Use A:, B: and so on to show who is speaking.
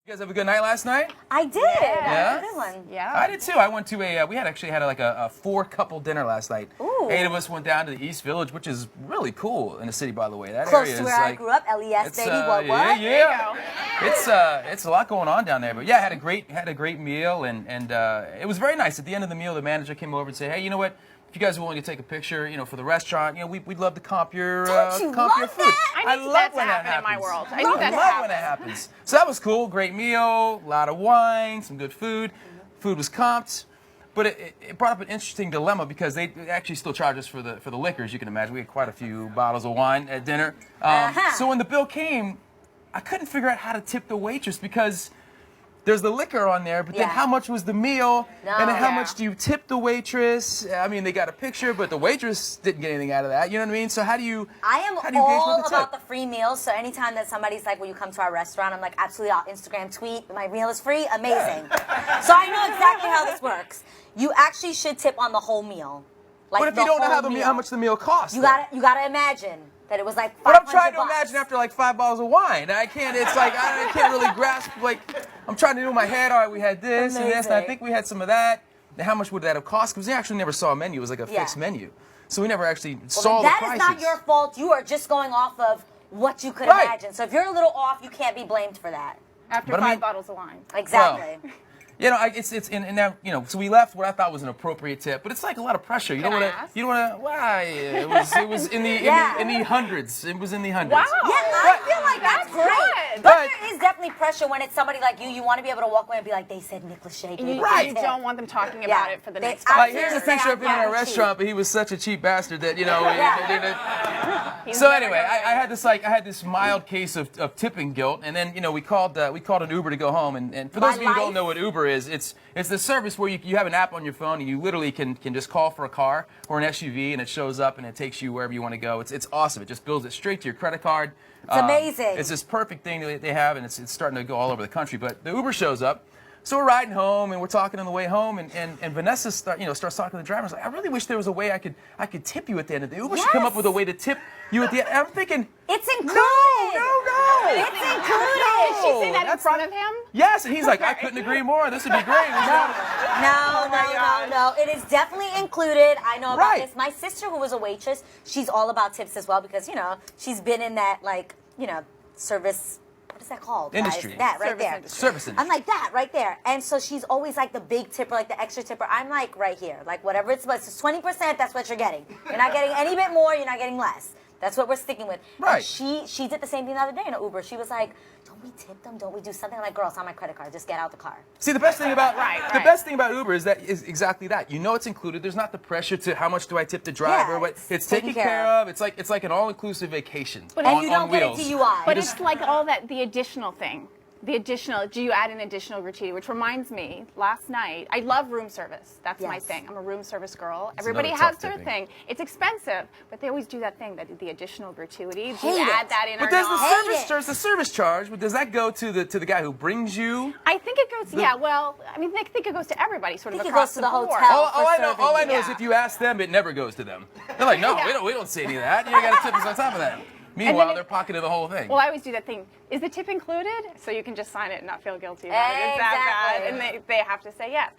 A: You guys have a good night last night?
B: I did.
A: Yeah?
B: Good one.
C: Yeah.
A: I did too. I went to we had a 4-couple dinner last night.
B: Ooh.
A: 8 of us went down to the East Village, which is really cool in the city, by the way. That
B: Close
A: area
B: to
A: is
B: where I
A: like,
B: grew up, LES, baby. What?
A: Yeah. It's a lot going on down there. But yeah, had a great meal, and it was very nice. At the end of the meal, the manager came over and said, "Hey, you know what? If you guys are willing to take a picture, for the restaurant, we'd love to comp your
B: Don't you
A: comp your
B: love
A: food."
B: that?
C: I need
A: love
C: that to
A: when that
C: happen in my
A: happens.
C: world. I
A: I
C: need that to
A: love
C: happen.
A: when that happens. So that was cool. Great meal, a lot of wine, some good food. Food was comped. But it brought up an interesting dilemma because they actually still charge us for the liquor, as you can imagine. We had quite a few bottles of wine at dinner. So when the bill came, I couldn't figure out how to tip the waitress because there's the liquor on there, but then how much was the meal? And then how much do you tip the waitress? I mean, they got a picture, but the waitress didn't get anything out of that. You know what I mean? So how do you
B: I am
A: gauge
B: all
A: with the
B: about
A: tip?
B: the free meals. So anytime that somebody's like, "Will you come to our restaurant?" I'm like, "Absolutely." I'll Instagram tweet, "My meal is free." Amazing. So I know exactly how this works. You actually should tip on the whole meal. Like
A: But if you don't know
B: whole
A: how much the meal costs,
B: you gotta imagine that it was like $500.
A: But I'm trying to imagine after like 5 bottles of wine. I can't. It's like I can't really grasp. Like I'm trying to do in my head. All right, we had this and this, and I think we had some of that. Now, how much would that have cost? Because we actually never saw a menu. It was like a fixed menu, so we never actually saw the
B: That
A: prices.
B: is not your fault. You are just going off of what you could
A: Right.
B: imagine. So if you're a little off, you can't be blamed for that.
C: After
A: But I
C: 5
A: mean-
C: bottles of wine.
B: Exactly.
A: Well, and now so we left what I thought was an appropriate tip, but it's like a lot of pressure. You
C: Can
A: don't
C: I
A: want to.
C: ask?
A: You don't want to. Why? It was in the in the hundreds. It was in the hundreds.
C: Wow.
B: Yeah, I feel like that's great.
C: good.
B: But
A: But-
B: there is definitely pressure when it's somebody like you. You want to be able to walk away and be like, "They said Nick Lachey gave me
C: You
B: a tip."
C: don't want them talking
B: Yeah.
C: about it for the
B: They
C: next
A: Like
C: 5
A: here's a
C: years.
A: picture of him in
B: Yeah.
A: a restaurant, but he was such a cheap bastard that
C: He's
A: So
C: never
A: anyway,
C: gonna
A: I had this mild case of tipping guilt, and then we called an Uber to go home. And for those of you who don't know what Uber is, it's the service where you have an app on your phone and you literally can just call for a car or an SUV and it shows up and it takes you wherever you want to go. It's awesome. It just builds it straight to your credit card.
B: It's amazing.
A: It's this perfect thing that they have, and it's starting to go all over the country. But the Uber shows up. So we're riding home and we're talking on the way home, and Vanessa starts talking to the driver. I was like, I really wish there was a way I could tip you at the end of the Uber. Should come up with a way to tip you at the end. And I'm thinking,
B: It's included.
A: no.
B: It's included.
C: Did she say that in front of him?
A: Yes, and he's like, I couldn't agree more. This would be great.
B: No. It is definitely included. I know about
A: Right.
B: this. My sister, who was a waitress, she's all about tips as well because she's been in that service. What is that called? guys?
A: Industry.
B: That right
C: Service
B: there.
C: industry.
A: Service industry.
B: I'm like that right there. And so she's always like the big tipper, like the extra tipper. I'm like right here. Like whatever it's 20%, that's what you're getting. You're not getting any bit more, you're not getting less. That's what we're sticking with.
A: Right.
B: And she did the same thing the other day in an Uber. She was like, "Don't we tip them? Don't we do something?" I'm like, "Girl, it's on my credit card. Just get out the car."
A: See, the best thing about
C: Right.
A: best thing about Uber is exactly that. You know it's included. There's not the pressure to how much do I tip the driver.
B: Yeah,
A: But it's
B: taken
A: taken care of. It's like an all-inclusive vacation.
C: But
B: And
A: on,
B: you don't
A: on
B: get a
A: wheels.
B: DUI.
C: But it's like all that, the additional thing. Do you add an additional gratuity? Which reminds me, last night, I love room service. That's my
B: Yes.
C: thing. I'm a room service girl.
A: It's
C: Everybody
A: another
C: has
A: tough
C: their
A: tipping.
C: thing. It's expensive, but they always do that thing, the additional gratuity. Do
B: Hate
C: you
B: it.
C: add that in
A: But
C: or
A: there's
C: not?
A: the service charge. But does that go to the guy who brings you?
C: I think it goes, I think it goes to everybody sort of
B: I think it
C: across
B: goes to the
C: board.
B: hotel.
A: All I know
C: you.
A: is if you ask them, it never goes to them. They're like, no, we don't see any of that. You got to tip us on top of that. Meanwhile, they're pocketing the whole thing.
C: Well, I always do that thing. Is the tip included? So you can just sign it and not feel guilty about it. Is that bad? And they have to say yes.